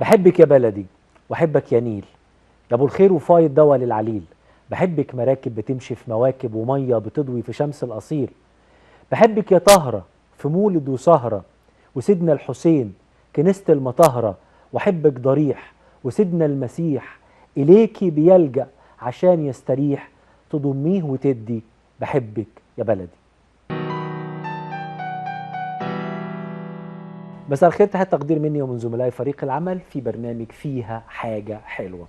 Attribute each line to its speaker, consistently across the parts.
Speaker 1: بحبك يا بلدي واحبك يا نيل، يا ابو الخير وفايض دوا للعليل. بحبك مراكب بتمشي في مواكب وميه بتضوي في شمس الاصيل. بحبك يا طهره في مولد وسهره وسيدنا الحسين كنيسة المطهرة. واحبك ضريح وسيدنا المسيح اليكي بيلجأ عشان يستريح. تضميه وتدي بحبك يا بلدي. مساء الخير، تحت تقدير مني ومن زملائي فريق العمل في برنامج فيها حاجة حلوة.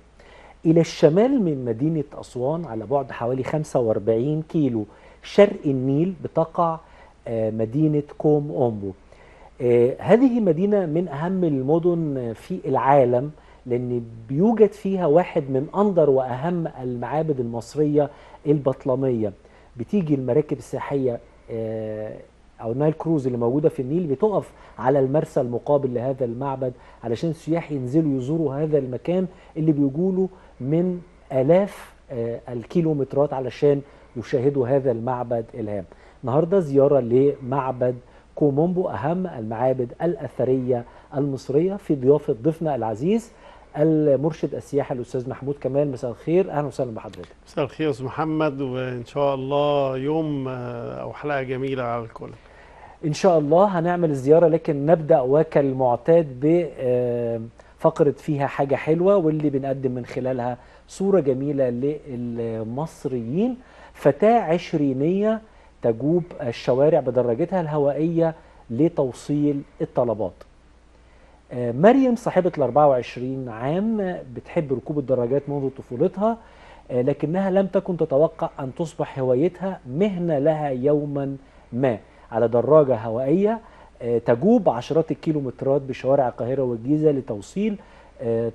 Speaker 1: إلى الشمال من مدينة أسوان على بعد حوالي 45 كيلو شرق النيل بتقع مدينة كوم أومبو. هذه مدينة من أهم المدن في العالم، لأن بيوجد فيها واحد من أندر وأهم المعابد المصرية البطلمية. بتيجي المراكب السياحية أو النايل كروز اللي موجودة في النيل بتقف على المرسى المقابل لهذا المعبد علشان السياح ينزلوا يزوروا هذا المكان اللي بيقولوا من آلاف الكيلومترات علشان يشاهدوا هذا المعبد الهام. النهاردة زيارة لمعبد كومومبو، أهم المعابد الأثرية المصرية، في ضيافة ضيفنا العزيز المرشد السياحي الأستاذ محمود كمال. مساء الخير، أهلا وسهلا بحضرتك.
Speaker 2: مساء الخير يا أستاذ محمد، وإن شاء الله يوم أو حلقة جميلة على الكل.
Speaker 1: إن شاء الله هنعمل الزيارة، لكن نبدأ وكالمعتاد بفقرة فيها حاجة حلوة، واللي بنقدم من خلالها صورة جميلة للمصريين. فتاة عشرينية تجوب الشوارع بدراجتها الهوائية لتوصيل الطلبات. مريم صاحبة ال 24 عام بتحب ركوب الدراجات منذ طفولتها، لكنها لم تكن تتوقع أن تصبح هوايتها مهنة لها يوما ما. على دراجة هوائية تجوب عشرات الكيلومترات بشوارع القاهرة والجيزة لتوصيل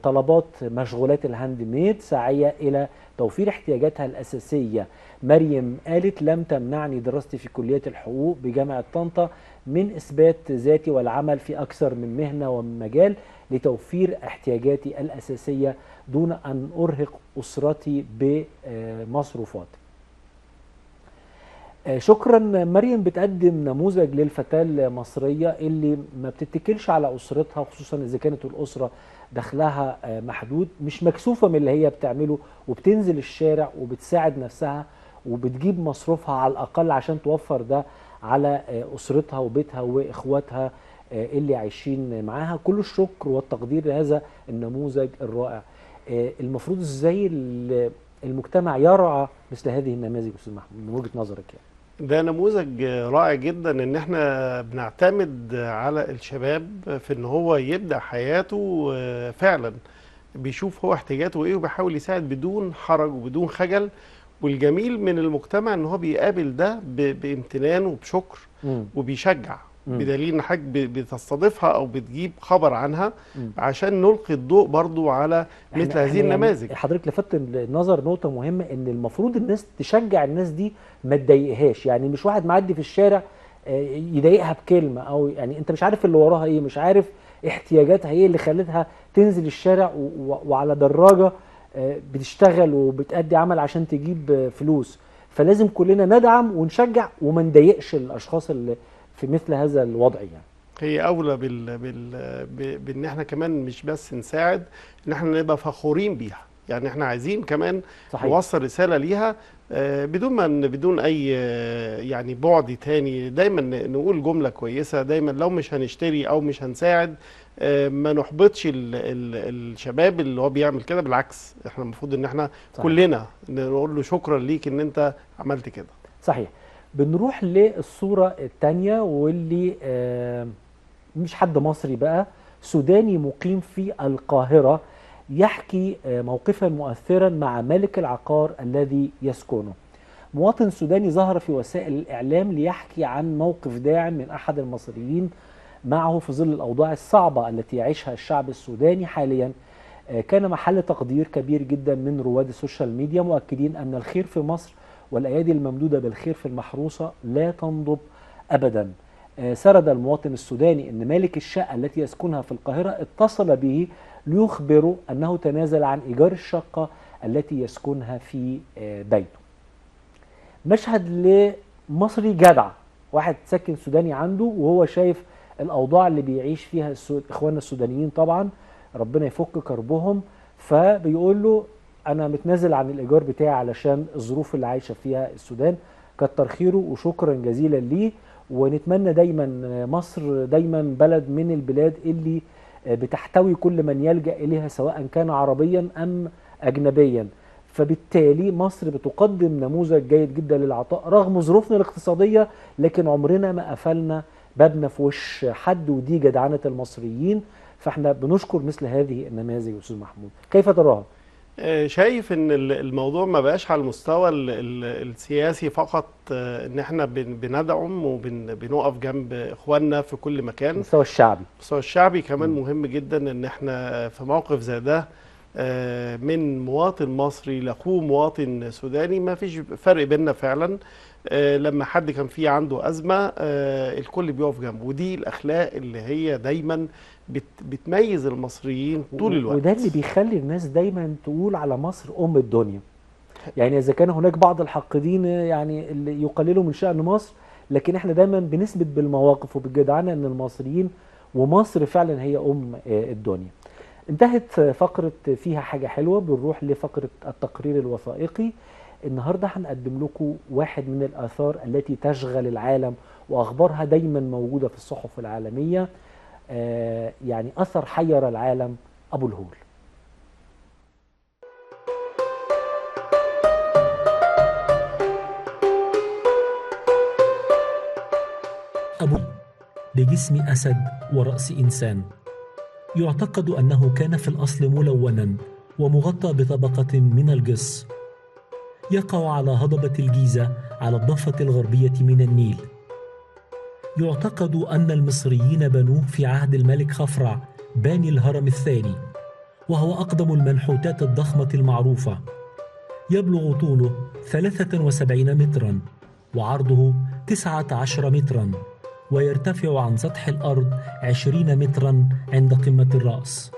Speaker 1: طلبات مشغولات الهاند ميد، ساعية إلى توفير احتياجاتها الأساسية. مريم قالت: لم تمنعني دراستي في كلية الحقوق بجامعة طنطا من إثبات ذاتي والعمل في أكثر من مهنة ومن مجال لتوفير احتياجاتي الأساسية دون أن أرهق أسرتي بمصروفات. شكرا. مريم بتقدم نموذج للفتاة المصرية اللي ما بتتكلش على أسرتها، خصوصا إذا كانت الأسرة دخلها محدود، مش مكسوفة من اللي هي بتعمله، وبتنزل الشارع وبتساعد نفسها وبتجيب مصروفها على الأقل عشان توفر ده على أسرتها وبيتها وإخواتها اللي عايشين معاها. كل الشكر والتقدير لهذا النموذج الرائع. المفروض ازاي المجتمع يرعى مثل هذه النماذج أستاذ محمود من وجهة نظرك يعني؟
Speaker 2: ده نموذج رائع جدا، ان احنا بنعتمد على الشباب في ان هو يبدأ حياته فعلا بيشوف هو احتياجاته ايه وبيحاول يساعد بدون حرج وبدون خجل. والجميل من المجتمع ان هو بيقابل ده بامتنان وبشكر وبيشجع، بدليل ان حضرتك بتستضيفها او بتجيب خبر عنها عشان نلقي الضوء برضو على مثل هذه النماذج.
Speaker 1: يعني حضرتك لفت النظر نقطة مهمة، ان المفروض الناس تشجع الناس دي ما تضايقهاش. يعني مش واحد معدي في الشارع يضايقها بكلمة، او يعني انت مش عارف اللي وراها ايه، مش عارف احتياجاتها ايه اللي خلتها تنزل الشارع وعلى دراجة بتشتغل وبتأدي عمل عشان تجيب فلوس. فلازم كلنا ندعم ونشجع وما نضايقش الاشخاص اللي في مثل هذا الوضع. يعني
Speaker 2: هي اولى بان احنا كمان مش بس نساعد، ان احنا نبقى فخورين بيها. يعني احنا عايزين كمان نوصل رسالة ليها بدون اي يعني بعد تاني. دايما نقول جملة كويسة، دايما لو مش هنشتري او مش هنساعد ما نحبطش الشباب اللي هو بيعمل كده. بالعكس، احنا المفروض ان احنا كلنا نقول له شكرا ليك ان انت عملت كده.
Speaker 1: صحيح. بنروح للصورة الثانية، واللي مش حد مصري بقى، سوداني مقيم في القاهرة يحكي موقفا مؤثرا مع مالك العقار الذي يسكنه. مواطن سوداني ظهر في وسائل الإعلام ليحكي عن موقف داعم من أحد المصريين معه في ظل الأوضاع الصعبة التي يعيشها الشعب السوداني حاليا. كان محل تقدير كبير جدا من رواد السوشيال ميديا، مؤكدين أن الخير في مصر والأيادي الممدودة بالخير في المحروسة لا تنضب أبدا. سرد المواطن السوداني أن مالك الشقة التي يسكنها في القاهرة اتصل به ليخبره أنه تنازل عن إيجار الشقة التي يسكنها في بيته. مشهد لمصري جدع، واحد ساكن سوداني عنده وهو شايف الأوضاع اللي بيعيش فيها إخواننا السودانيين طبعا، ربنا يفك كربهم. فبيقول له انا متنازل عن الايجار بتاعي علشان الظروف اللي عايشه فيها السودان. كتر خيره وشكرا جزيلا ليه. ونتمنى دايما مصر دايما بلد من البلاد اللي بتحتوي كل من يلجأ إليها سواء كان عربيا أم أجنبيا. فبالتالي مصر بتقدم نموذج جيد جدا للعطاء رغم ظروفنا الاقتصادية، لكن عمرنا ما قفلنا بابنا في وش حد، ودي جدعنة المصريين. فاحنا بنشكر مثل هذه النماذج. أستاذ محمود كيف تراها؟
Speaker 2: شايف ان الموضوع ما بقاش على المستوى السياسي فقط، ان احنا بندعم وبنقف جنب اخواننا في كل مكان.
Speaker 1: المستوى الشعبي،
Speaker 2: المستوى الشعبي كمان مهم جدا، ان احنا في موقف زي ده من مواطن مصري لاخوه مواطن سوداني ما فيش فرق بيننا فعلا. لما حد كان فيه عنده أزمة الكل بيقف جنبه، ودي الأخلاق اللي هي دايما بتميز المصريين طول الوقت.
Speaker 1: وده اللي بيخلي الناس دايما تقول على مصر أم الدنيا. يعني إذا كان هناك بعض الحاقدين يعني اللي يقللوا من شأن مصر، لكن احنا دايما بنثبت بالمواقف وبالجدعنة ان المصريين ومصر فعلا هي أم الدنيا. انتهت فقرة فيها حاجة حلوة، بنروح لفقرة التقرير الوثائقي. النهاردة هنقدم لكم واحد من الآثار التي تشغل العالم وأخبارها دايما موجودة في الصحف العالمية. يعني أثر حير العالم، أبو الهول.
Speaker 3: أبو بجسم أسد ورأس إنسان. يعتقد أنه كان في الأصل ملونا ومغطى بطبقة من الجص. يقع على هضبة الجيزة على الضفة الغربية من النيل. يعتقد أن المصريين بنوه في عهد الملك خفرع باني الهرم الثاني، وهو أقدم المنحوتات الضخمة المعروفة. يبلغ طوله 73 مترا وعرضه 19 مترا، ويرتفع عن سطح الأرض 20 مترا عند قمة الرأس.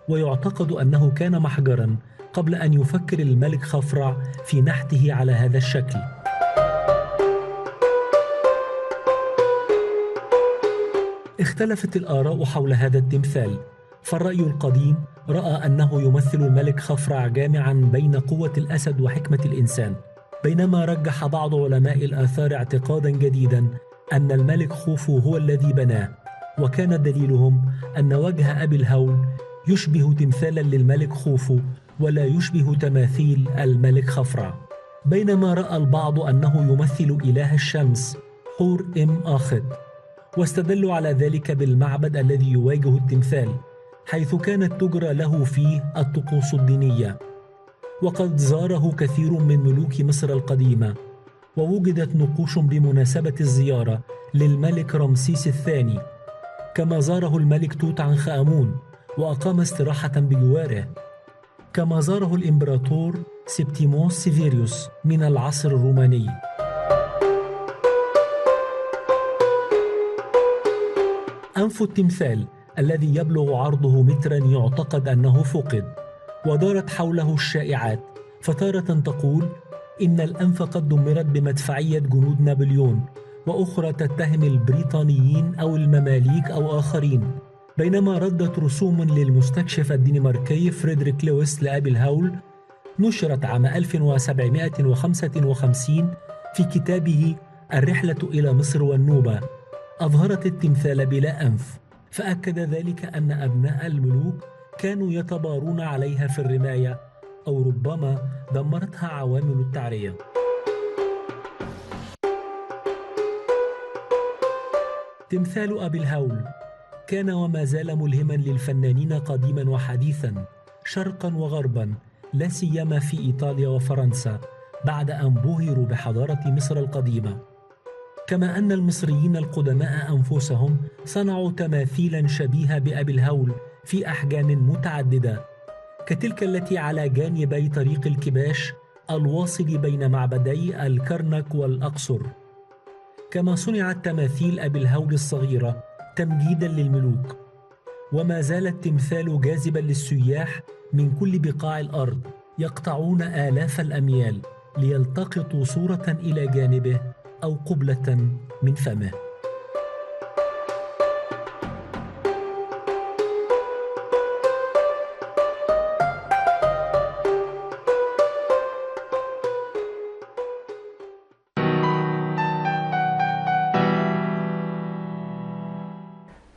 Speaker 3: ويعتقد أنه كان محجرا قبل أن يفكر الملك خفرع في نحته على هذا الشكل. اختلفت الآراء حول هذا التمثال، فالرأي القديم رأى أنه يمثل الملك خفرع جامعا بين قوة الأسد وحكمة الإنسان، بينما رجح بعض علماء الآثار اعتقادا جديدا أن الملك خوفو هو الذي بناه، وكان دليلهم أن وجه أبي الهول يشبه تمثالا للملك خوفو ولا يشبه تماثيل الملك خفرع. بينما رأى البعض أنه يمثل إله الشمس حور إم آخت، واستدلوا على ذلك بالمعبد الذي يواجه التمثال، حيث كانت تجرى له فيه الطقوس الدينية. وقد زاره كثير من ملوك مصر القديمة، ووجدت نقوش بمناسبة الزيارة للملك رمسيس الثاني، كما زاره الملك توت عنخ آمون وأقام استراحة بجواره، كما زاره الإمبراطور سبتيموس سيفيريوس من العصر الروماني. أنف التمثال الذي يبلغ عرضه مترا يعتقد أنه فقد، ودارت حوله الشائعات، فتارة تقول إن الأنف قد دمرت بمدفعية جنود نابليون، وأخرى تتهم البريطانيين أو المماليك أو آخرين. بينما ردت رسوم للمستكشف الدنماركي فريدريك لويس لأبي الهول نشرت عام 1755 في كتابه الرحلة إلى مصر والنوبة، أظهرت التمثال بلا أنف، فأكد ذلك أن أبناء الملوك كانوا يتبارون عليها في الرماية، أو ربما دمرتها عوامل التعرية. تمثال أبي الهول كان وما زال ملهما للفنانين قديما وحديثا، شرقا وغربا، لا سيما في إيطاليا وفرنسا بعد أن بهروا بحضارة مصر القديمة. كما أن المصريين القدماء أنفسهم صنعوا تماثيلا شبيهة بأبي الهول في أحجام متعددة، كتلك التي على جانبي طريق الكباش الواصل بين معبدي الكرنك والأقصر. كما صنعت تماثيل أبي الهول الصغيرة تمجيدا للملوك. وما زال التمثال جاذبا للسياح من كل بقاع الأرض، يقطعون آلاف الأميال ليلتقطوا صورة إلى جانبه أو قبلة من فمه.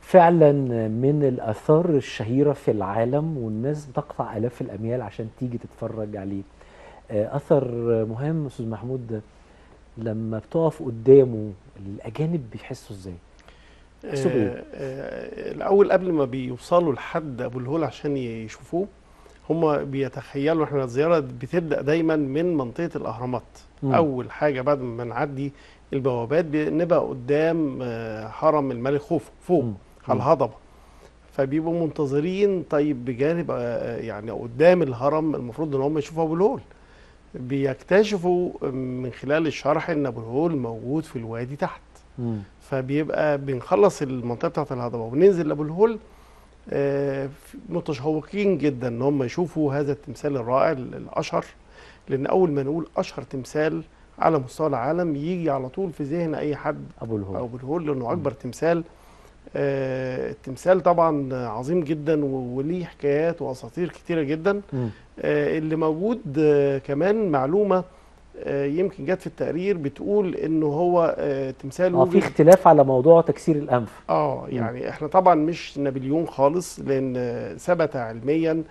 Speaker 1: فعلا من الآثار الشهيرة في العالم، والناس بتقطع آلاف الأميال عشان تيجي تتفرج عليه. أثر مهم أستاذ محمود، لما بتقف قدامه الأجانب بيحسوا إزاي؟ بيحسوا بإيه؟
Speaker 2: الأول قبل ما بيوصلوا لحد أبو الهول عشان يشوفوه، هم بيتخيلوا، احنا الزيارة بتبدأ دايما من منطقة الأهرامات. أول حاجة بعد ما نعدي البوابات بنبقى قدام هرم الملك خوفو فوق على الهضبة، فبيبقوا منتظرين. طيب بجانب يعني قدام الهرم المفروض ان هم يشوفوا ابو الهول، بيكتشفوا من خلال الشرح ان ابو الهول موجود في الوادي تحت. فبيبقى بنخلص المنطقه بتاعت الهضبه وننزل لابو الهول، متشوقين جدا ان هم يشوفوا هذا التمثال الرائع الاشهر، لان اول ما نقول اشهر تمثال على مستوى العالم يجي على طول في ذهن اي حد ابو الهول، لانه اكبر تمثال. التمثال طبعا عظيم جدا وليه حكايات واساطير كتيره جدا. اللي موجود كمان معلومه يمكن جت في التقرير بتقول انه هو تمثال
Speaker 1: في اختلاف على موضوع تكسير الانف.
Speaker 2: يعني احنا طبعا مش نابليون خالص، لان ثبت علميا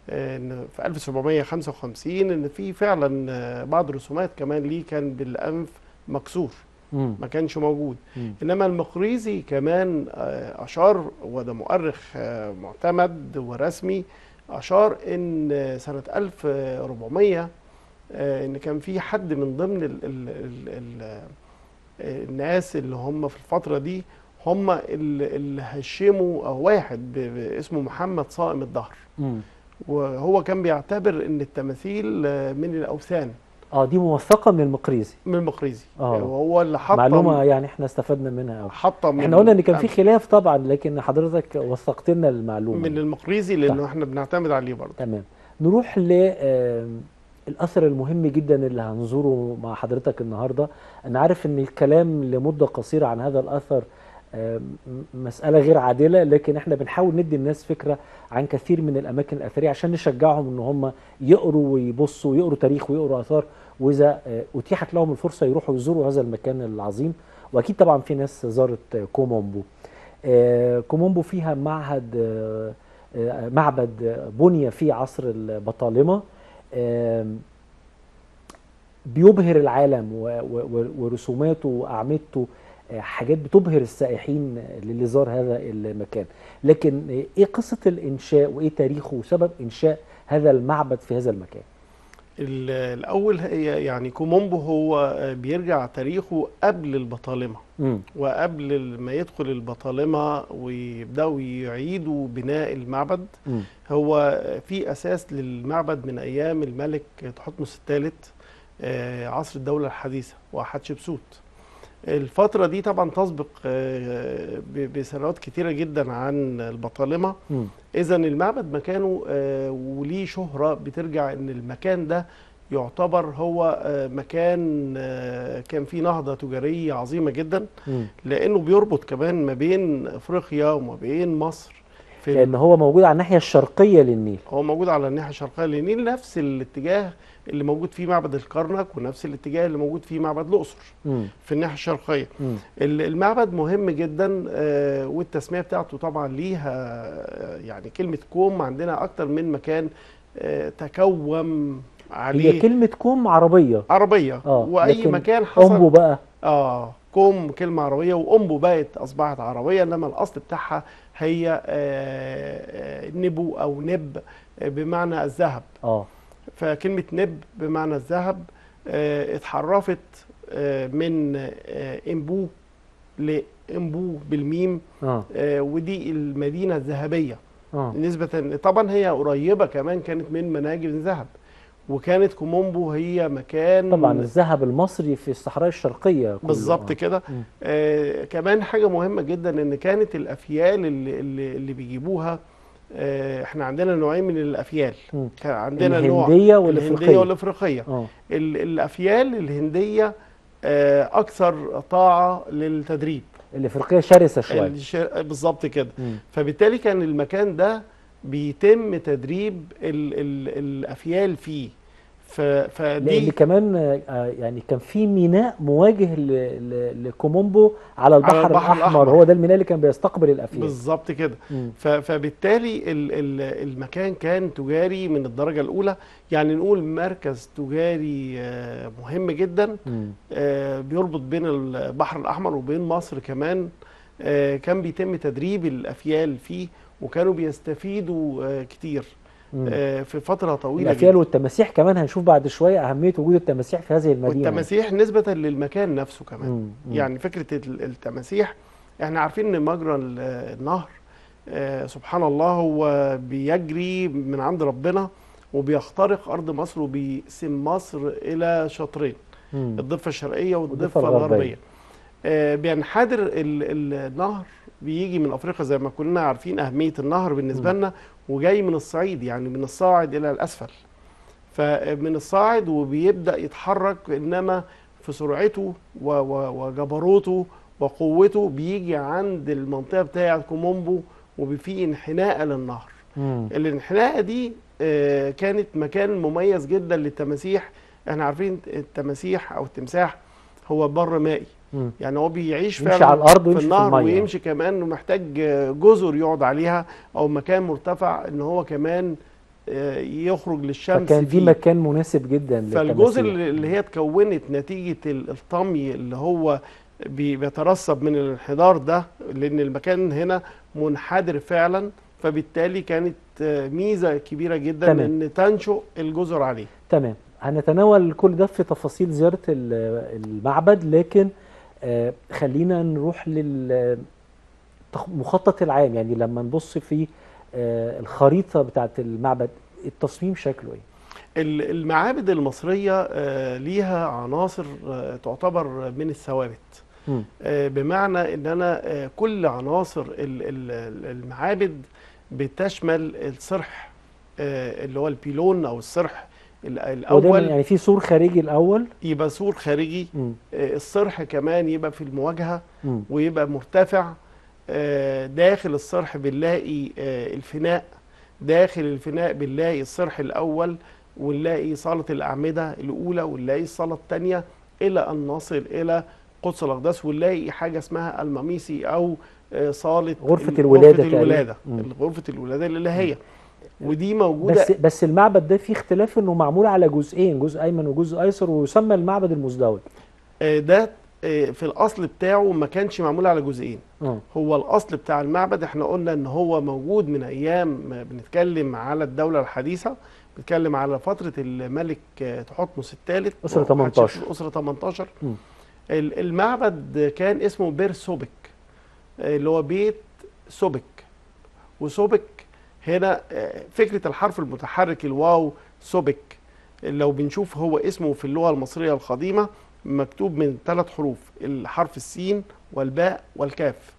Speaker 2: ان في 1755 ان في فعلا بعض الرسومات كمان ليه كان بالانف مكسور، ما كانش موجود. انما المقريزي كمان اشار، وده مؤرخ معتمد ورسمي، اشار ان سنه 1400 ان كان في حد من ضمن الناس اللي هم في الفتره دي هم اللي هشموا واحد اسمه محمد صائم الدهر، وهو كان بيعتبر ان التماثيل من الاوثان.
Speaker 1: دي موثقه من المقريزي.
Speaker 2: من المقريزي. وهو اللي حط
Speaker 1: معلومه يعني احنا استفدنا منها قوي. احنا قلنا ان كان في خلاف طبعا، لكن حضرتك وثقت لنا المعلومه
Speaker 2: من المقريزي لانه احنا بنعتمد عليه برضه.
Speaker 1: تمام. نروح للاثر المهم جدا اللي هنزوره مع حضرتك النهارده. انا عارف ان الكلام لمده قصيره عن هذا الاثر مسألة غير عادلة، لكن احنا بنحاول ندي الناس فكرة عن كثير من الأماكن الأثرية عشان نشجعهم ان هم يقروا ويبصوا ويقروا تاريخ ويقروا آثار، وإذا أتيحت لهم الفرصة يروحوا يزوروا هذا المكان العظيم. وأكيد طبعا في ناس زارت كومومبو. كومومبو فيها معبد بني في عصر البطالمة، بيبهر العالم ورسوماته وأعمدته حاجات بتبهر السائحين اللي زار هذا المكان. لكن ايه قصة الانشاء وايه تاريخه وسبب انشاء هذا المعبد في هذا المكان؟
Speaker 2: الاول هي يعني كومومبو هو بيرجع تاريخه قبل البطالمة، وقبل ما يدخل البطالمة ويبداوا يعيدوا بناء المعبد. هو في اساس للمعبد من ايام الملك تحتمس الثالث، عصر الدولة الحديثة وحتشبسوت. الفترة دي طبعا تسبق بسنوات كتيرة جدا عن البطالمة. إذا المعبد مكانه وليه شهرة بترجع إن المكان ده يعتبر هو مكان كان فيه نهضة تجارية عظيمة جدا، لأنه بيربط كمان ما بين أفريقيا وما بين مصر،
Speaker 1: لأن هو موجود على الناحية الشرقية للنيل.
Speaker 2: هو موجود على الناحية الشرقية للنيل، نفس الاتجاه اللي موجود فيه معبد الكرنك ونفس الاتجاه اللي موجود فيه معبد الأقصر في الناحية الشرقية. المعبد مهم جدا، والتسمية بتاعته طبعا ليها يعني كلمة كوم عندنا أكتر من مكان تكوم عليه.
Speaker 1: هي كلمة كوم عربية
Speaker 2: وأي مكان حصل
Speaker 1: أمبو بقى
Speaker 2: كوم كلمة عربية، وأمبو بقت أصبحت عربية، إنما الأصل بتاعها هي نبو أو نب بمعنى الذهب. فكلمة نب بمعنى الذهب اتحرفت من امبو لامبو بالميم، ودي المدينة الذهبية نسبة. طبعا هي قريبة كمان كانت من مناجم الذهب، وكانت كومومبو هي مكان
Speaker 1: طبعا الذهب المصري في الصحراء الشرقية
Speaker 2: بالظبط كده. كمان حاجة مهمة جدا ان كانت الافيال اللي بيجيبوها، احنا عندنا نوعين من الافيال. كان عندنا
Speaker 1: الهندية
Speaker 2: والافريقية. الافيال الهندية اكثر طاعة للتدريب،
Speaker 1: الافريقية شرسة شوية
Speaker 2: بالظبط كده. فبالتالي كان المكان ده بيتم تدريب الافيال فيه، فدي
Speaker 1: اللي كمان يعني كان في ميناء مواجه لكومومبو على البحر الأحمر، هو ده الميناء اللي كان بيستقبل الأفيال
Speaker 2: بالظبط كده. فبالتالي المكان كان تجاري من الدرجة الأولى، يعني نقول مركز تجاري مهم جدا، بيربط بين البحر الأحمر وبين مصر كمان. كان بيتم تدريب الأفيال فيه، وكانوا بيستفيدوا كتير في فترة طويلة
Speaker 1: الأفيال
Speaker 2: جدا.
Speaker 1: والتماسيح كمان هنشوف بعد شوية أهمية وجود التماسيح في هذه المدينة.
Speaker 2: والتماسيح نسبة للمكان نفسه كمان. يعني فكرة التماسيح، احنا عارفين ان مجرى النهر سبحان الله هو بيجري من عند ربنا وبيخترق أرض مصر وبيقسم مصر إلى شطرين، الضفة الشرقية والضفة الغربية. بينحدر النهر، بيجي من أفريقيا زي ما كلنا عارفين أهمية النهر بالنسبة لنا، وجاي من الصعيد، يعني من الصاعد إلى الأسفل. فمن الصاعد وبيبدأ يتحرك، إنما في سرعته وجبروته وقوته بيجي عند المنطقة بتاعة كومومبو وفي انحناء للنهر. الانحناء دي كانت مكان مميز جدا للتماسيح. احنا عارفين التماسيح أو التمساح هو بر مائي، يعني هو بيعيش فعلا
Speaker 1: على الأرض
Speaker 2: في النهر، ويمشي كمان، ومحتاج جزر يقعد عليها أو مكان مرتفع إن هو كمان يخرج للشمس.
Speaker 1: فكان دي مكان مناسب جدا للتماسيح.
Speaker 2: فالجزر اللي هي اتكونت نتيجة الطمي اللي هو بيترسب من الانحدار ده، لأن المكان هنا منحدر فعلا، فبالتالي كانت ميزة كبيرة جدا ان تنشؤ الجزر عليه.
Speaker 1: تمام. هنتناول كل ده في تفاصيل زيارة المعبد، لكن خلينا نروح للمخطط العام. يعني لما نبص في الخريطة بتاعت المعبد، التصميم شكله ايه؟
Speaker 2: المعابد المصرية ليها عناصر تعتبر من الثوابت، بمعنى ان انا كل عناصر المعابد بتشمل الصرح اللي هو البيلون او الصرح الاول.
Speaker 1: يعني في سور خارجي الاول،
Speaker 2: يبقى سور خارجي. الصرح كمان يبقى في المواجهة ويبقى مرتفع. داخل الصرح بنلاقي الفناء، داخل الفناء بنلاقي الصرح الاول، ونلاقي صالة الأعمدة الأولى، ونلاقي الصالة الثانية، إلى أن نصل إلى قدس الأقداس، ونلاقي حاجة اسمها المميسي أو صالة
Speaker 1: غرفة الولادة.
Speaker 2: غرفة الولادة الإلهية، ودي موجودة.
Speaker 1: بس المعبد ده فيه اختلاف إنه معمول على جزئين، جزء أيمن وجزء أيسر، ويسمى المعبد المزدوج.
Speaker 2: ده في الأصل بتاعه ما كانش معمول على جزئين. هو الأصل بتاع المعبد احنا قلنا إن هو موجود من أيام، بنتكلم على الدولة الحديثة، بنتكلم على فترة الملك تحتمس الثالث،
Speaker 1: أسرة 18.
Speaker 2: أسرة 18. المعبد كان اسمه بير سوبك، اللي هو بيت سوبك. وسوبك هنا فكرة الحرف المتحرك الواو سوبك، لو بنشوف هو اسمه في اللغة المصرية القديمة مكتوب من 3 حروف، الحرف السين والباء والكاف.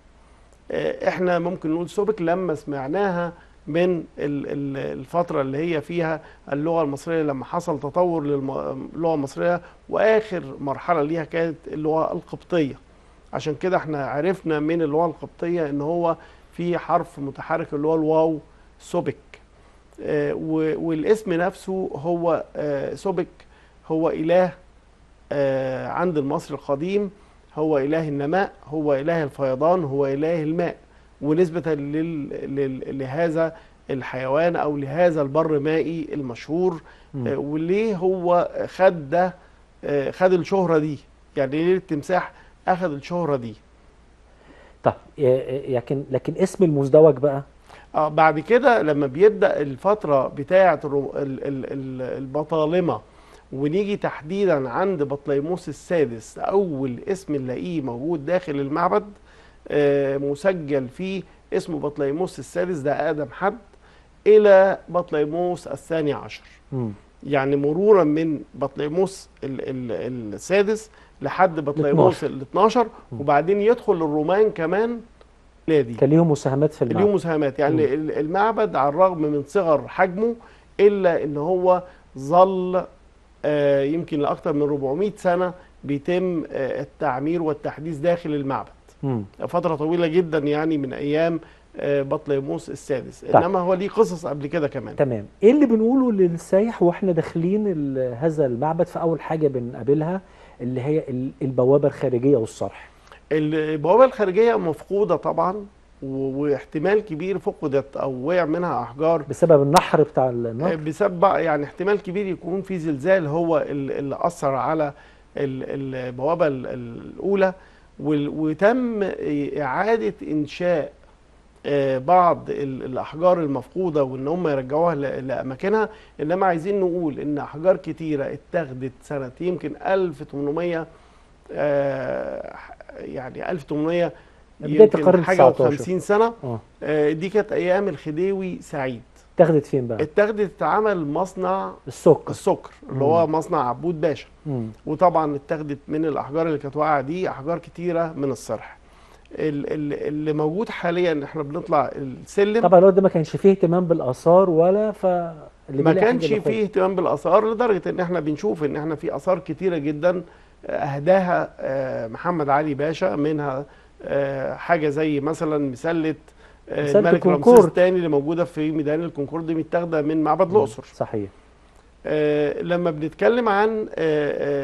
Speaker 2: احنا ممكن نقول سوبك لما سمعناها من الفترة اللي هي فيها اللغة المصرية، لما حصل تطور للغة المصرية، وآخر مرحلة ليها كانت اللغة القبطية. عشان كده احنا عرفنا من اللغة القبطية ان هو في حرف متحرك اللي هو الواو سوبك. والاسم نفسه هو سوبك، هو إله عند المصري القديم، هو إله النماء، هو إله الفيضان، هو إله الماء، ونسبة لهذا الحيوان أو لهذا البر مائي المشهور. وليه هو خد الشهرة دي؟ يعني ليه التمساح أخذ الشهرة دي؟
Speaker 1: طب لكن اسم المزدوج بقى
Speaker 2: بعد كده لما بيبدأ الفترة بتاعة البطالمة، ونيجي تحديدا عند بطليموس السادس، أول اسم نلاقيه موجود داخل المعبد مسجل فيه اسمه بطليموس السادس، ده أقدم حد، إلى بطليموس الثاني عشر. يعني مرورا من بطليموس السادس لحد بطليموس ال 12، وبعدين يدخل الرومان كمان.
Speaker 1: كان ليهم مساهمات في المعبد.
Speaker 2: ليهم مساهمات، يعني المعبد على الرغم من صغر حجمه إلا إن هو ظل يمكن لأكثر من 400 سنة بيتم التعمير والتحديث داخل المعبد. فترة طويلة جدا، يعني من أيام بطليموس السادس.
Speaker 1: طيب.
Speaker 2: انما هو ليه قصص قبل كده كمان.
Speaker 1: تمام. ايه اللي بنقوله للسايح واحنا داخلين هذا المعبد؟ في اول حاجه بنقابلها اللي هي البوابه الخارجيه والصرح.
Speaker 2: البوابه الخارجيه مفقوده طبعا، واحتمال كبير فقدت او وقع منها احجار
Speaker 1: بسبب النحر بتاع النهر.
Speaker 2: بسبب يعني احتمال كبير يكون في زلزال هو اللي اثر على البوابه الاولى، وتم اعاده انشاء بعض الاحجار المفقوده وان هم يرجعوها لاماكنها. انما عايزين نقول ان احجار كتيره اتاخدت سنه يمكن 1800 يعني 1800 يمكن حاجه و50 سنه. دي كانت ايام الخديوي سعيد.
Speaker 1: اتاخدت فين بقى؟
Speaker 2: اتاخدت اتعمل مصنع السكر اللي هو مصنع عبود باشا. وطبعا اتاخدت من الاحجار اللي كانت واقعه دي احجار كتيره من الصرح. اللي موجود حاليا احنا بنطلع السلم.
Speaker 1: طبعا الوقت ده ما كانش فيه اهتمام بالاثار ولا
Speaker 2: ما كانش فيه اهتمام بالاثار، لدرجه ان احنا بنشوف ان احنا في اثار كتيره جدا اهداها محمد علي باشا، منها حاجه زي مثلا مسله الملك رمسيس الثاني اللي موجوده في ميدان الكونكورد، دي متاخده من معبد الاقصر.
Speaker 1: صحيح.
Speaker 2: لما بنتكلم عن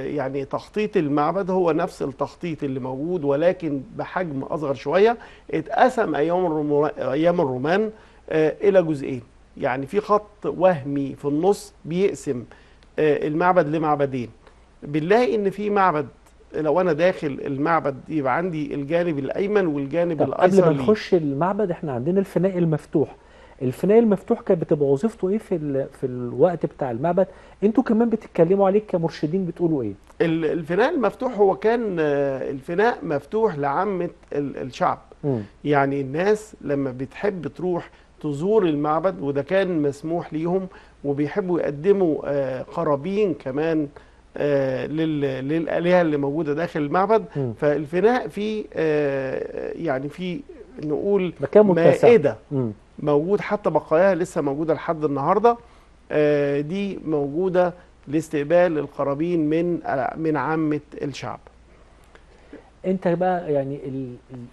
Speaker 2: يعني تخطيط المعبد، هو نفس التخطيط اللي موجود ولكن بحجم اصغر شويه. اتقسم ايام الرومان الى جزئين، يعني في خط وهمي في النص بيقسم المعبد لمعبدين. بنلاقي ان في معبد لو انا داخل المعبد يبقى عندي الجانب الايمن والجانب الايسر.
Speaker 1: قبل ما نخش المعبد احنا عندنا الفناء المفتوح. الفناء المفتوح كانت بتبقى وظيفته ايه في الوقت بتاع المعبد؟ انتوا كمان بتتكلموا عليه كمرشدين، بتقولوا ايه؟
Speaker 2: الفناء المفتوح هو كان الفناء مفتوح لعامة الشعب. يعني الناس لما بتحب تروح تزور المعبد، وده كان مسموح ليهم، وبيحبوا يقدموا قرابين كمان للآلهة اللي موجودة داخل المعبد. فالفناء فيه يعني فيه نقول مائدة موجود، حتى بقاياها لسه موجودة لحد النهاردة. دي موجودة لاستقبال القرابين من عامة الشعب.
Speaker 1: انت بقى يعني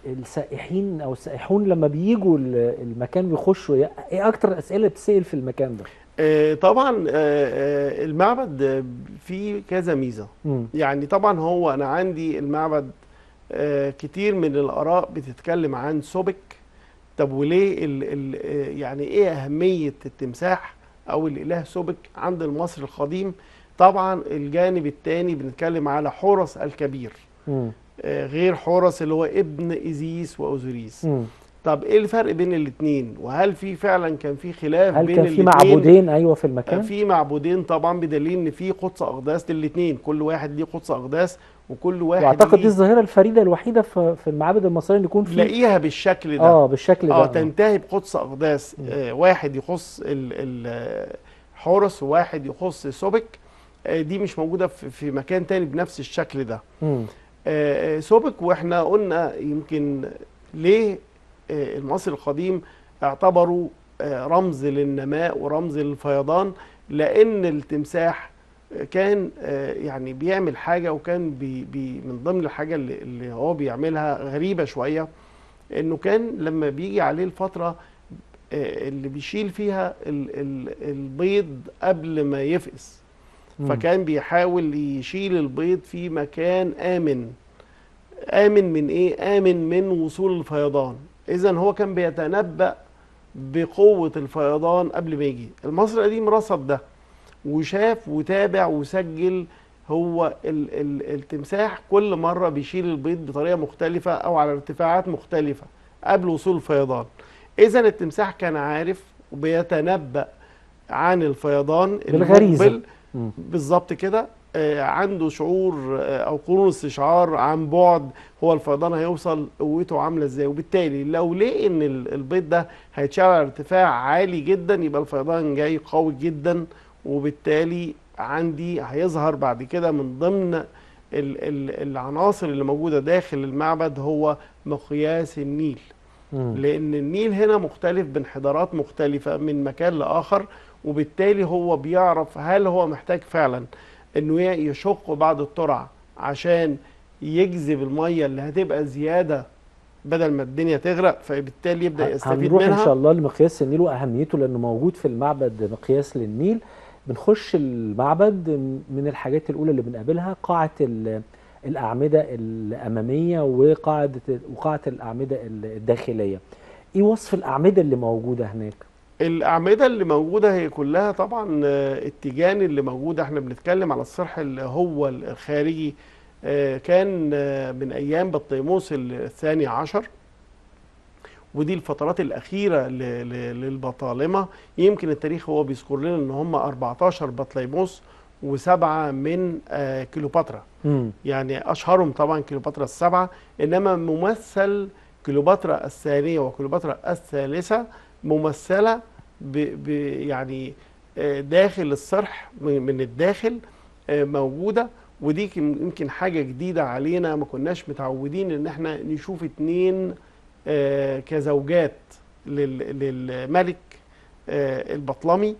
Speaker 1: السائحين او السائحون لما بييجوا المكان بيخشوا، ايه اكتر الاسئله بتسال في المكان ده؟
Speaker 2: طبعا المعبد فيه كذا ميزه. يعني طبعا هو انا عندي المعبد كتير من الاراء بتتكلم عن سوبك. طب وليه يعني ايه اهميه التمساح او الاله سوبك عند المصري القديم؟ طبعا الجانب الثاني بنتكلم على حورس الكبير، غير حورس اللي هو ابن ايزيس واوزوريس. طب ايه الفرق بين الاثنين؟ وهل في فعلا كان في خلاف بين الاثنين؟
Speaker 1: هل كان في معبودين ايوه في المكان؟
Speaker 2: في معبودين طبعا، بدليل ان في قدس اقداس للاثنين، كل واحد ليه قدس اقداس وكل واحد
Speaker 1: واعتقد دي الظاهره الفريده الوحيده في المعابد المصريه اللي يكون في
Speaker 2: تلاقيها بالشكل ده.
Speaker 1: بالشكل ده
Speaker 2: تنتهي بقدس اقداس واحد يخص حورس وواحد يخص سوبك. دي مش موجوده في مكان تاني بنفس الشكل ده. سوبك، واحنا قلنا يمكن ليه المصري القديم اعتبروا رمز للنماء ورمز للفيضان، لان التمساح كان يعني بيعمل حاجه، وكان من ضمن الحاجه اللي هو بيعملها غريبه شويه، انه كان لما بيجي عليه الفتره اللي بيشيل فيها البيض قبل ما يفقس، فكان بيحاول يشيل البيض في مكان آمن. آمن من إيه؟ آمن من وصول الفيضان. إذن هو كان بيتنبأ بقوة الفيضان قبل ما يجي. المصري القديم رصد ده وشاف وتابع وسجل. هو التمساح كل مرة بيشيل البيض بطريقة مختلفة أو على ارتفاعات مختلفة قبل وصول الفيضان. إذن التمساح كان عارف وبيتنبأ عن الفيضان
Speaker 1: بالغريزة.
Speaker 2: بالظبط كده. عنده شعور او قرون استشعار عن بعد هو الفيضان هيوصل قوته عامله ازاي، وبالتالي لو لقي ان البيض ده هيتشعل على ارتفاع عالي جدا يبقى الفيضان جاي قوي جدا، وبالتالي عندي هيظهر بعد كده من ضمن العناصر اللي موجوده داخل المعبد هو مقياس النيل. لان النيل هنا مختلف بانحدارات مختلفه من مكان لاخر، وبالتالي هو بيعرف هل هو محتاج فعلا انه يشق بعض الترع عشان يجذب الميه اللي هتبقى زياده بدل ما الدنيا تغرق، فبالتالي يبدا يستفيد
Speaker 1: هنروح
Speaker 2: منها.
Speaker 1: ان شاء الله لمقياس النيل واهميته، لانه موجود في المعبد مقياس للنيل. بنخش المعبد، من الحاجات الاولى اللي بنقابلها قاعه الاعمده الاماميه وقاعه الاعمده الداخليه. ايه وصف الاعمده اللي موجوده هناك؟
Speaker 2: الأعمدة اللي موجودة هي كلها طبعا التيجان اللي موجودة. احنا بنتكلم على الصرح اللي هو الخارجي، كان من أيام بطليموس الثاني عشر، ودي الفترات الأخيرة للبطالمة. يمكن التاريخ هو بيذكر لنا إن هم 14 بطليموس و7 من كليوباترا. يعني أشهرهم طبعا كليوباترا السبعة، إنما ممثل كليوباترا الثانية وكليوباترا الثالثة ممثلة يعني داخل الصرح من الداخل موجودة. ودي يمكن حاجة جديدة علينا، ما كناش متعودين ان احنا نشوف اتنين كزوجات للملك البطلمي.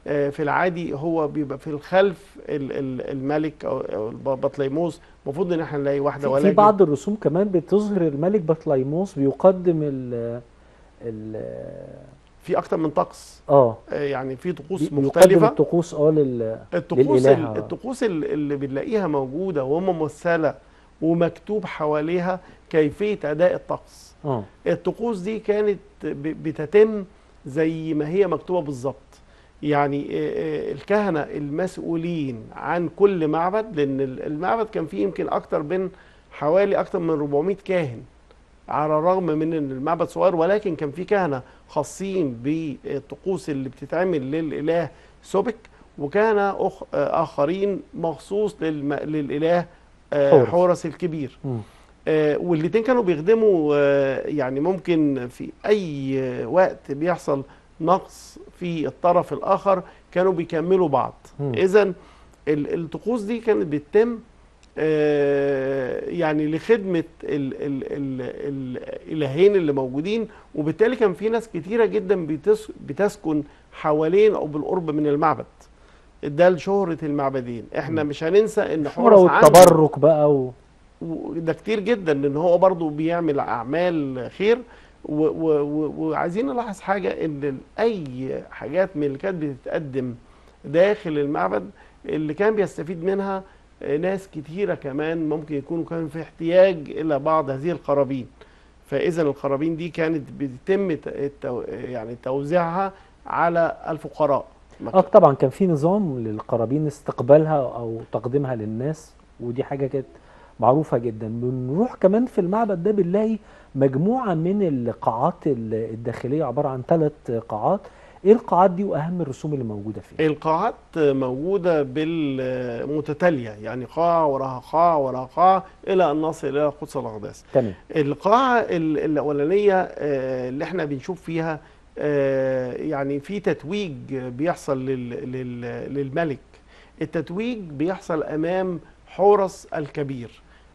Speaker 2: في العادي هو بيبقى في الخلف الملك او بطليموس، المفروض ان احنا نلاقي واحدة.
Speaker 1: ولكن في بعض الرسوم كمان بتظهر الملك بطليموس بيقدم
Speaker 2: في اكتر من طقس. يعني في طقوس مختلفه.
Speaker 1: بيقدم الطقوس للإله.
Speaker 2: الطقوس اللي بنلاقيها موجوده وممثله ومكتوب حواليها كيفيه اداء الطقس. الطقوس دي كانت بتتم زي ما هي مكتوبه بالظبط. يعني الكهنه المسؤولين عن كل معبد، لان المعبد كان فيه يمكن حوالي اكتر من 400 كاهن، على الرغم من ان المعبد صغير، ولكن كان في كهنه خاصين بالطقوس اللي بتتعمل للاله سوبك، وكهنه اخرين مخصوص للاله حورس الكبير. والاتنين كانوا بيخدموا. يعني ممكن في اي وقت بيحصل نقص في الطرف الاخر كانوا بيكملوا بعض. اذا الطقوس دي كانت بتتم يعني لخدمة الإلهين اللي موجودين، وبالتالي كان في ناس كتيرة جدا بتسكن حوالين أو بالقرب من المعبد. ده لشهرة المعبدين. احنا مش هننسى ان
Speaker 1: حورس والتبرك بقى
Speaker 2: وده كتير جدا، ان هو برضو بيعمل أعمال خير. وعايزين نلاحظ حاجة، ان أي حاجات من اللي كانت بتتقدم داخل المعبد اللي كان بيستفيد منها ناس كتيرة كمان ممكن يكونوا كان في احتياج إلى بعض هذه القرابين. فإذا القرابين دي كانت بيتم يعني توزيعها على الفقراء.
Speaker 1: طبعا كان في نظام للقرابين استقبالها أو تقديمها للناس، ودي حاجة كانت معروفة جدا. بنروح كمان في المعبد ده بنلاقي مجموعة من القاعات الداخلية، عبارة عن 3 قاعات. ايه القاعات دي واهم الرسوم اللي موجوده فيها؟
Speaker 2: القاعات موجوده بالمتتاليه، يعني قاعه وراها قاعه وراها قاعه الى ان نصل الى قدس الاقداس.
Speaker 1: تمام.
Speaker 2: القاعه الاولانيه اللي احنا بنشوف فيها يعني في تتويج بيحصل للملك. التتويج بيحصل امام حورس الكبير.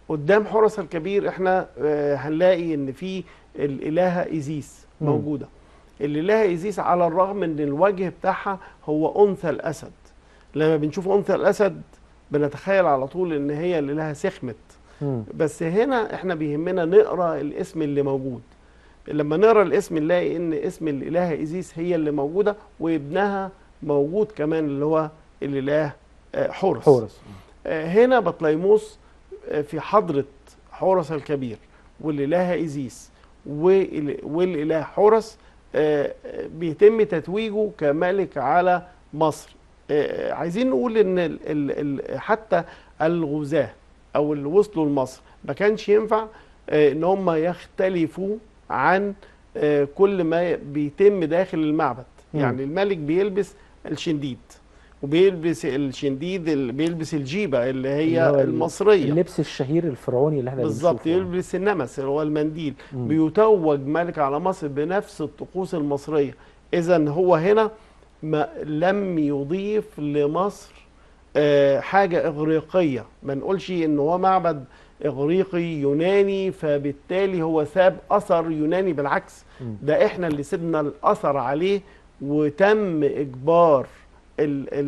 Speaker 2: قدام حورس الكبير احنا هنلاقي ان في الالهه ايزيس موجوده. الإلهة إيزيس على الرغم ان الوجه بتاعها هو أنثى الأسد. لما بنشوف أنثى الأسد بنتخيل على طول ان هي الإلهة سخمت. بس هنا احنا بيهمنا نقرأ الاسم اللي موجود. لما نقرأ الاسم نلاقي ان اسم الإلهة إيزيس هي اللي موجودة، وابنها موجود كمان اللي هو الإله حورس. هنا بطليموس في حضرة حورس الكبير والإلهة إيزيس والإله حورس بيتم تتويجه كملك على مصر. عايزين نقول ان حتى الغزاة او اللي وصلوا لمصر ما كانش ينفع ان هم يختلفوا عن كل ما بيتم داخل المعبد. يعني الملك بيلبس الشنديد، وبيلبس الشنديد بيلبس الجيبة اللي هي المصرية،
Speaker 1: اللبس الشهير الفرعوني اللي احنا بنشوفه.
Speaker 2: بالظبط. يلبس النمس اللي هو المنديل. بيتوج ملك على مصر بنفس الطقوس المصرية. إذن هو هنا ما لم يضيف لمصر حاجة إغريقية. ما نقولش إن هو معبد إغريقي يوناني فبالتالي هو ساب أثر يوناني، بالعكس ده إحنا اللي سيبنا الأثر عليه، وتم إجبار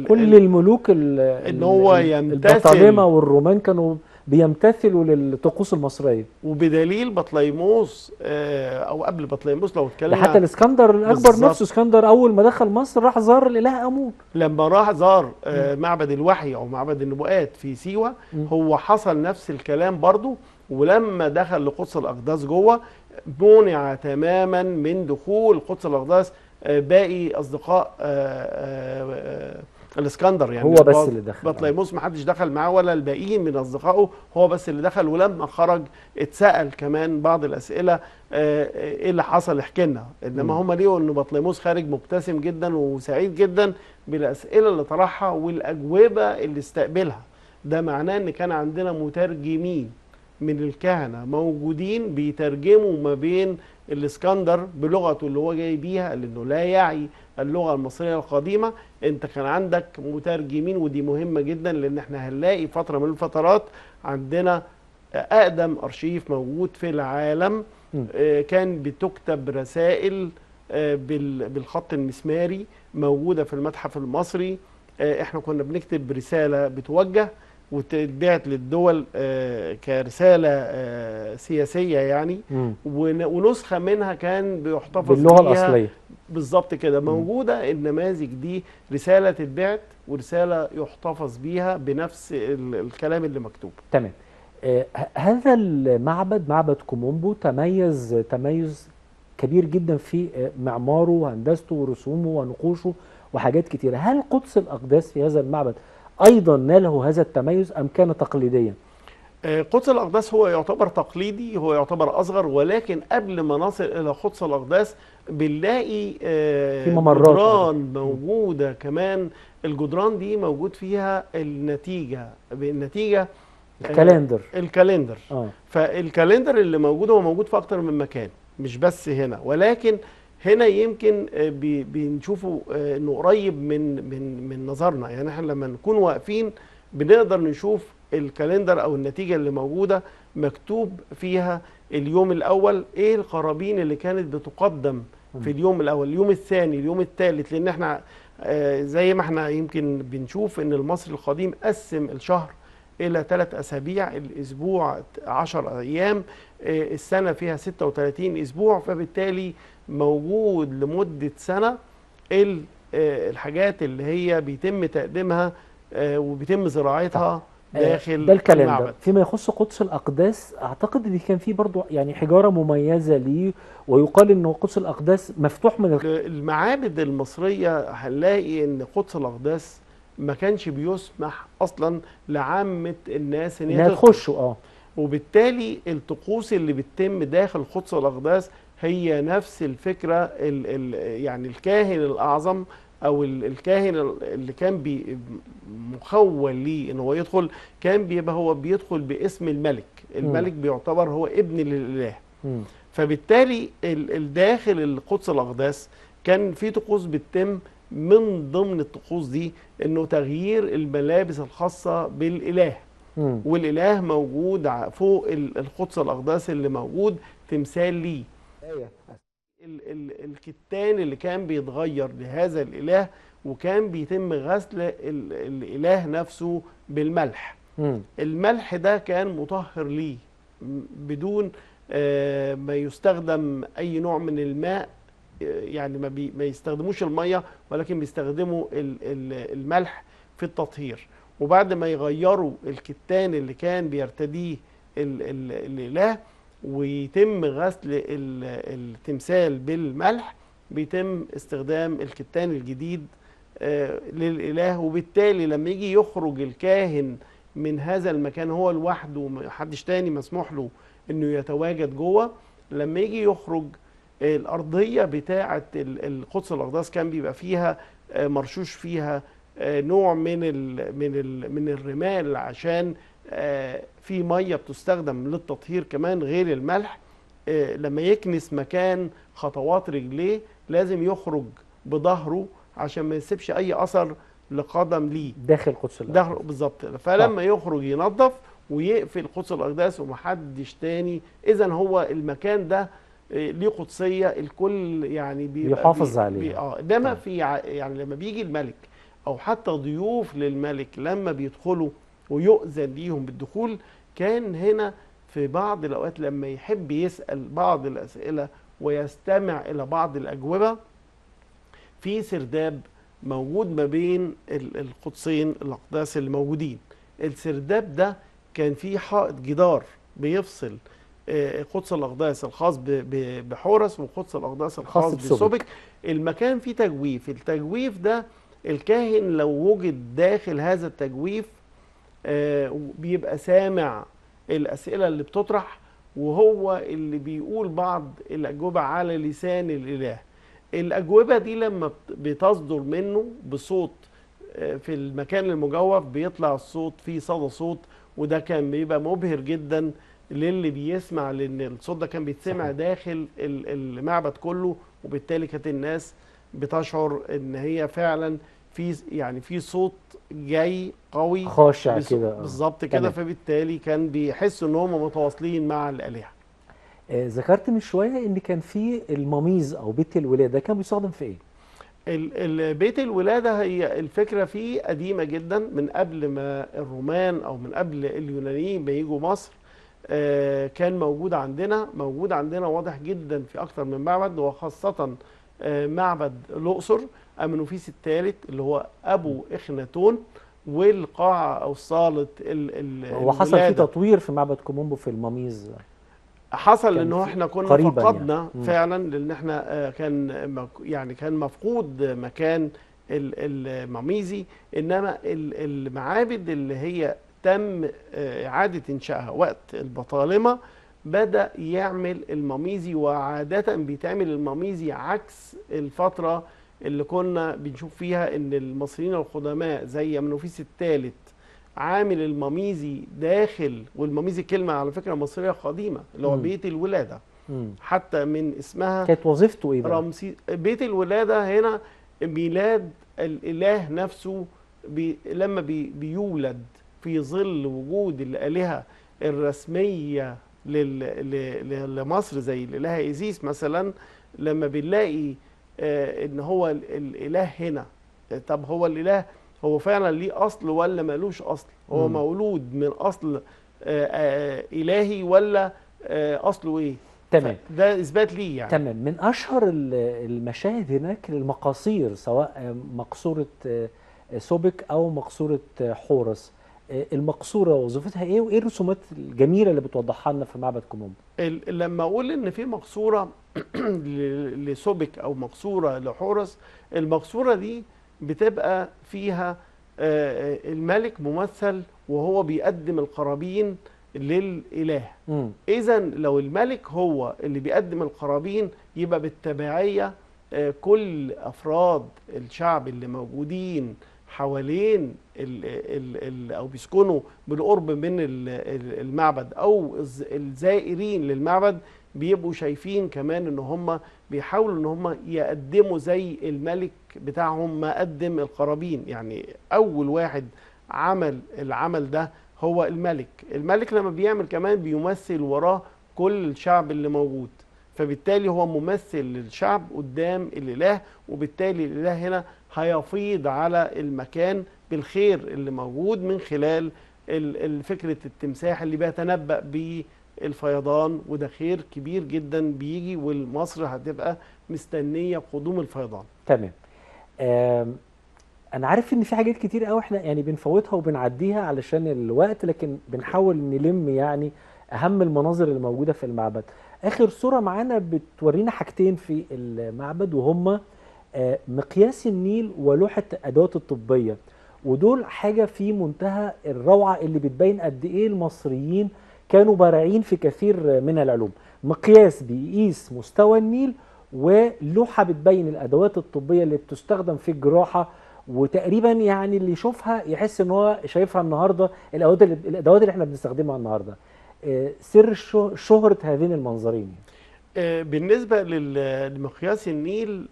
Speaker 1: كل الملوك
Speaker 2: ان هو يمتثل.
Speaker 1: البطالمه والرومان كانوا بيمتثلوا للطقوس المصريه.
Speaker 2: وبدليل بطليموس او قبل بطليموس لو
Speaker 1: ده
Speaker 2: اتكلمنا
Speaker 1: حتى الاسكندر الاكبر نفسه، اسكندر اول ما دخل مصر راح زار الاله امون.
Speaker 2: لما راح زار معبد الوحي او معبد النبوءات في سيوه، هو حصل نفس الكلام برضو. ولما دخل لقدس الاقداس جوه منع تماما من دخول قدس الاقداس باقي اصدقاء الاسكندر. يعني
Speaker 1: هو بس اللي دخل،
Speaker 2: بطليموس ما حدش دخل معاه ولا الباقيين من اصدقائه، هو بس اللي دخل. ولما خرج اتسال كمان بعض الاسئله ايه اللي حصل، احكي لنا. انما هم لقوا ان بطليموس خارج مبتسم جدا وسعيد جدا بالاسئله اللي طرحها والاجوبه اللي استقبلها. ده معناه ان كان عندنا مترجمين من الكهنه موجودين بيترجموا ما بين الاسكندر بلغته اللي هو جاي بيها، لانه لا يعي اللغه المصريه القديمه. انت كان عندك مترجمين، ودي مهمه جدا، لان احنا هنلاقي فتره من الفترات عندنا اقدم ارشيف موجود في العالم كان بتكتب رسائل بالخط المسماري موجوده في المتحف المصري. احنا كنا بنكتب رساله بتوجه وتتبعت للدول كرسالة سياسية يعني، ونسخة منها كان بيحتفظ
Speaker 1: باللغة الأصلية
Speaker 2: بالظبط كده. موجودة النماذج دي، رسالة تتبعت ورسالة يحتفظ بيها بنفس الكلام اللي مكتوب.
Speaker 1: تمام. هذا المعبد، معبد كومومبو، تميز كبير جدا في معماره وهندسته ورسومه ونقوشه وحاجات كتيرة. هل قدس الأقداس في هذا المعبد أيضا ناله هذا التميز أم كان تقليديا؟
Speaker 2: قدس الأقداس هو يعتبر تقليدي، هو يعتبر أصغر. ولكن قبل ما نصل إلى قدس الأقداس بنلاقي
Speaker 1: في ممرات
Speaker 2: جدران موجودة كمان. الجدران دي موجود فيها النتيجة الكالندر. فالكالندر اللي موجود هو موجود في أكتر من مكان، مش بس هنا. ولكن هنا يمكن بنشوفه انه قريب من نظرنا. يعني احنا لما نكون واقفين بنقدر نشوف الكالندر او النتيجه اللي موجوده مكتوب فيها اليوم الاول ايه القرابين اللي كانت بتقدم في اليوم الاول، اليوم الثاني، اليوم الثالث. لان احنا زي ما احنا يمكن بنشوف ان المصري القديم قسم الشهر الى 3 اسابيع، الاسبوع 10 ايام، السنه فيها 36 اسبوع. فبالتالي موجود لمدة سنة الحاجات اللي هي بيتم تقديمها وبيتم زراعتها داخل
Speaker 1: ده الكالندر.
Speaker 2: المعبد.
Speaker 1: فيما يخص قدس الأقداس أعتقد ان كان في برضو يعني حجارة مميزة ليه، ويقال انه قدس الأقداس مفتوح من
Speaker 2: المعابد المصرية. هنلاقي ان قدس الأقداس ما كانش بيسمح اصلا لعامة الناس
Speaker 1: انها تخشوا
Speaker 2: وبالتالي الطقوس اللي بتتم داخل قدس الأقداس هي نفس الفكرة. يعني الكاهن الأعظم أو الكاهن اللي كان مخول ليه إن هو يدخل، كان بيبقى هو بيدخل باسم الملك. الملك بيعتبر هو ابن للإله. فبالتالي الداخل القدس الأقداس كان في طقوس بتتم. من ضمن الطقوس دي إنه تغيير الملابس الخاصة بالإله. والإله موجود فوق القدس الأقداس اللي موجود تمثال ليه. الكتان اللي كان بيتغير لهذا الإله، وكان بيتم غسل الإله نفسه بالملح. الملح ده كان مطهر ليه بدون ما يستخدم أي نوع من الماء. يعني ما يستخدموش المية، ولكن بيستخدموا الملح في التطهير. وبعد ما يغيروا الكتان اللي كان بيرتديه الإله ويتم غسل التمثال بالملح، بيتم استخدام الكتان الجديد للإله. وبالتالي لما يجي يخرج الكاهن من هذا المكان هو لوحده ومحدش تاني مسموح له انه يتواجد جوه، لما يجي يخرج الأرضية بتاعة القدس الأقداس كان بيبقى فيها مرشوش فيها نوع من الرمال، عشان في ميه بتستخدم للتطهير كمان غير الملح. لما يكنس مكان خطوات رجليه لازم يخرج بظهره عشان ما يسيبش اي اثر لقدم ليه
Speaker 1: داخل قدس الأقداس.
Speaker 2: بالظبط. فلما يخرج ينظف ويقفل قدس الأقداس ومحدش تاني. اذا هو المكان ده ليه قدسيه، الكل يعني
Speaker 1: بيحافظ عليه.
Speaker 2: انما في يعني لما بيجي الملك او حتى ضيوف للملك لما بيدخلوا ويؤذن ليهم بالدخول، كان هنا في بعض الأوقات لما يحب يسأل بعض الأسئلة ويستمع إلى بعض الأجوبة، في سرداب موجود ما بين القدسين الأقداس اللي موجودين. السرداب ده كان فيه حائط جدار بيفصل قدس الأقداس الخاص بحورس وقدس الأقداس الخاص بسوبك. المكان فيه تجويف، التجويف ده الكاهن لو وجد داخل هذا التجويف بيبقى سامع الأسئلة اللي بتطرح، وهو اللي بيقول بعض الأجوبة على لسان الإله. الأجوبة دي لما بتصدر منه بصوت في المكان المجوف بيطلع الصوت فيه صدى صوت، وده كان بيبقى مبهر جدا للي بيسمع، لأن الصوت ده كان بيتسمع داخل المعبد كله، وبالتالي كانت الناس بتشعر ان هي فعلا في صوت جاي قوي
Speaker 1: خاشع كده
Speaker 2: بالظبط كده، فبالتالي كان بيحسوا ان هم متواصلين مع الآلهة.
Speaker 1: ذكرت من شويه ان كان في المميز او بيت الولاده، كان بيستخدم في ايه؟
Speaker 2: بيت الولادة هي الفكرة فيه قديمة جدا، من قبل ما الرومان أو من قبل اليونانيين بيجوا مصر. كان موجود عندنا واضح جدا في أكثر من معبد، وخاصة معبد الأقصر أمنوفيس الثالث اللي هو أبو إخناتون، والقاعة أو صالة
Speaker 1: وحصل في تطوير في معبد كومومبو في المميز،
Speaker 2: حصل انه احنا كنا فقدنا
Speaker 1: يعني.
Speaker 2: فعلا، لان احنا كان مفقود مكان المميزي. انما المعابد اللي هي تم اعاده انشائها وقت البطالمه بدأ يعمل المميزي، وعاده بيتعمل المميزي عكس الفتره اللي كنا بنشوف فيها ان المصريين القدماء زي أمنوفيس الثالث عامل المميزي داخل. والمميزي كلمة على فكرة مصرية قديمة اللي هو بيت الولادة، حتى من اسمها.
Speaker 1: كانت وظيفته ايه بقى؟
Speaker 2: رمسيس. بيت الولادة هنا ميلاد الإله نفسه، لما بيولد في ظل وجود الآلهة الرسمية لمصر زي الإله إيزيس مثلا. لما بنلاقي ان هو الإله هنا، طب هو الإله هو فعلا ليه أصل ولا مالوش أصل؟ هو مولود من أصل إلهي ولا أصله إيه؟
Speaker 1: تمام،
Speaker 2: ده إثبات ليه يعني.
Speaker 1: تمام. من أشهر المشاهد هناك المقاصير، سواء مقصورة سوبك أو مقصورة حورس. المقصورة وظيفتها إيه، وإيه الرسومات الجميلة اللي بتوضحها لنا في معبد كومومبو؟
Speaker 2: لما أقول إن في مقصورة لسوبك أو مقصورة لحورس، المقصورة دي بتبقى فيها الملك ممثل وهو بيقدم القرابين للإله. إذا لو الملك هو اللي بيقدم القرابين، يبقى بالتبعية كل أفراد الشعب اللي موجودين حوالين أو بيسكنوا بالقرب من المعبد أو الزائرين للمعبد بيبقوا شايفين كمان ان هم بيحاولوا ان هم يقدموا زي الملك بتاعهم ما قدم القرابين. يعني اول واحد عمل العمل ده هو الملك لما بيعمل كمان بيمثل وراه كل الشعب اللي موجود، فبالتالي هو ممثل للشعب قدام الإله، وبالتالي الإله هنا هيفيض على المكان بالخير اللي موجود من خلال فكرة التمساح اللي بيتنبأ بيه الفيضان، وده خير كبير جدا بيجي، والمصر هتبقى مستنية قدوم الفيضان.
Speaker 1: تمام. انا عارف ان في حاجات كتير قوي احنا يعني بنفوتها وبنعديها علشان الوقت، لكن بنحاول نلم يعني اهم المناظر اللي موجودة في المعبد. اخر صورة معانا بتورينا حاجتين في المعبد، وهما مقياس النيل ولوحة الادوات الطبية، ودول حاجة في منتهى الروعة اللي بتبين قد ايه المصريين كانوا بارعين في كثير من العلوم. مقياس بيقيس مستوى النيل، ولوحة بتبين الأدوات الطبية اللي بتستخدم في الجراحة، وتقريبا يعني اللي يشوفها يحس ان هو شايفها النهارده، الأدوات اللي احنا بنستخدمها النهارده. سر شهرة هذين المنظرين.
Speaker 2: بالنسبة لمقياس النيل،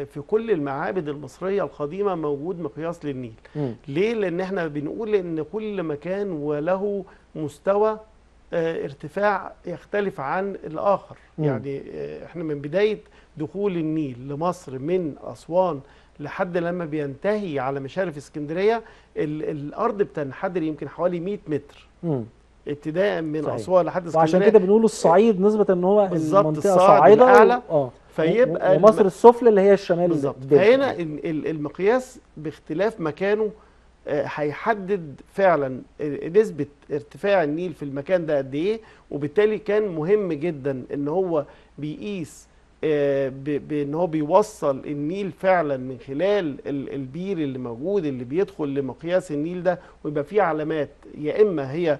Speaker 2: في كل المعابد المصرية القديمة موجود مقياس للنيل. ليه؟ لأن احنا بنقول ان كل مكان وله مستوى ارتفاع يختلف عن الآخر. يعني احنا من بداية دخول النيل لمصر من أسوان لحد لما بينتهي على مشارف اسكندريه، الارض بتنحدر يمكن حوالي 100 متر ابتداء من اسوان لحد اسكندريه.
Speaker 1: وعشان كده بنقول الصعيد نسبه ان هو المنطقه
Speaker 2: صاعده
Speaker 1: الاعلى
Speaker 2: فيبقى
Speaker 1: ومصر السفلى اللي هي الشمال
Speaker 2: بالظبط. فهنا المقياس باختلاف مكانه هيحدد فعلا نسبة ارتفاع النيل في المكان ده قد ايه، وبالتالي كان مهم جدا ان هو بيقيس بان هو بيوصل النيل فعلا من خلال البير اللي موجود اللي بيدخل لمقياس النيل ده، ويبقى فيه علامات، يا اما هي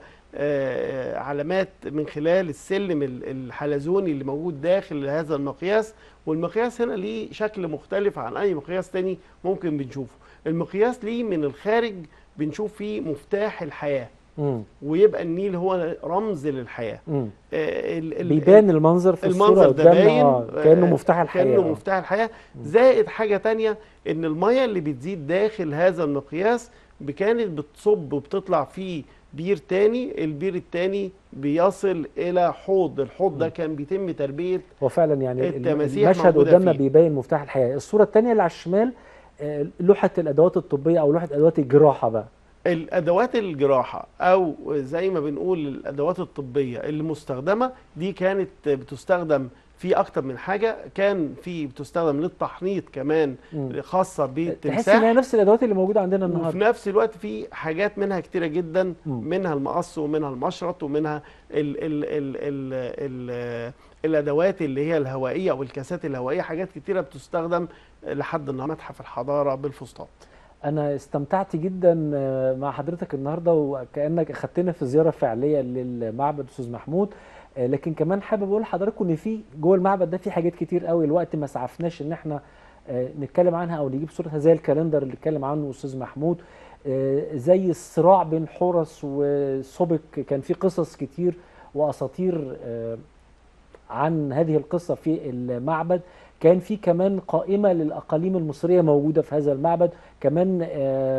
Speaker 2: علامات من خلال السلم الحلزوني اللي موجود داخل هذا المقياس. والمقياس هنا ليه شكل مختلف عن اي مقياس تاني ممكن بنشوفه. المقياس ليه من الخارج بنشوف فيه مفتاح الحياة، ويبقى النيل هو رمز للحياة.
Speaker 1: بيبان المنظر في الصورة
Speaker 2: ده باين
Speaker 1: كأنه مفتاح الحياة،
Speaker 2: كأنه مفتاح الحياة. زائد حاجة تانية، ان المية اللي بتزيد داخل هذا المقياس كانت بتصب وبتطلع فيه بير تاني، البير التاني بيصل الى حوض، الحوض ده كان بيتم تربية
Speaker 1: وفعلا يعني
Speaker 2: التماسيح.
Speaker 1: المشهد قدامنا بيبين مفتاح الحياة. الصورة التانية اللي على الشمال لوحة الادوات الطبية او لوحة ادوات الجراحة بقى.
Speaker 2: الادوات الجراحة او زي ما بنقول الادوات الطبية اللي مستخدمة دي كانت بتستخدم في اكتر من حاجه، كان في بتستخدم للتحنيط كمان خاصه بالتمساح.
Speaker 1: تحس ان هي نفس الادوات اللي موجوده عندنا النهارده،
Speaker 2: وفي نفس الوقت في حاجات منها كتيره جدا، منها المقص ومنها المشرط ومنها ال ال ال ال ال الادوات اللي هي الهوائيه او الكاسات الهوائيه، حاجات كتيره بتستخدم لحد النهارده. متحف الحضاره بالفسطاط.
Speaker 1: انا استمتعت جدا مع حضرتك النهارده، وكانك اخدتنا في زياره فعليه للمعبد استاذ محمود. لكن كمان حابب اقول لحضراتكم ان في جوه المعبد ده في حاجات كتير قوي الوقت ما سعفناش ان احنا نتكلم عنها او نجيب صورتها، زي الكالندر اللي اتكلم عنه استاذ محمود، زي الصراع بين حورس وسوبك. كان في قصص كتير واساطير عن هذه القصه في المعبد. كان في كمان قائمه للاقاليم المصريه موجوده في هذا المعبد، كمان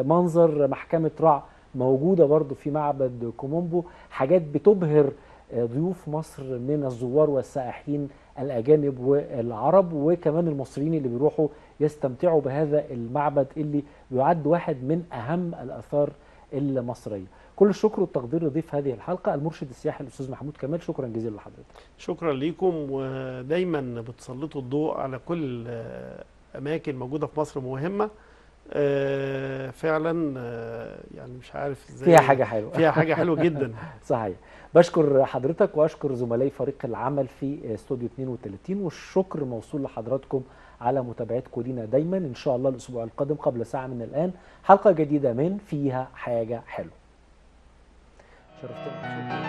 Speaker 1: منظر محكمه رع موجوده برضو في معبد كومومبو. حاجات بتبهر ضيوف مصر من الزوار والسائحين الأجانب والعرب، وكمان المصريين اللي بيروحوا يستمتعوا بهذا المعبد اللي يعد واحد من أهم الآثار المصرية. كل الشكر والتقدير لضيف هذه الحلقة المرشد السياحي الأستاذ محمود كمال. شكرا جزيلا لحضرتك.
Speaker 2: شكرا ليكم، ودايما بتسلطوا الضوء على كل أماكن موجودة في مصر مهمة. فعلا يعني مش عارف ازاي،
Speaker 1: فيها حاجة حلوة،
Speaker 2: فيها حاجة حلوة جدا.
Speaker 1: صحيح. بشكر حضرتك واشكر زملائي فريق العمل في استوديو 32، والشكر موصول لحضراتكم على متابعتكم لينا دايما. ان شاء الله الاسبوع القادم قبل ساعة من الان حلقة جديدة من فيها حاجة حلوة. شرفتنا.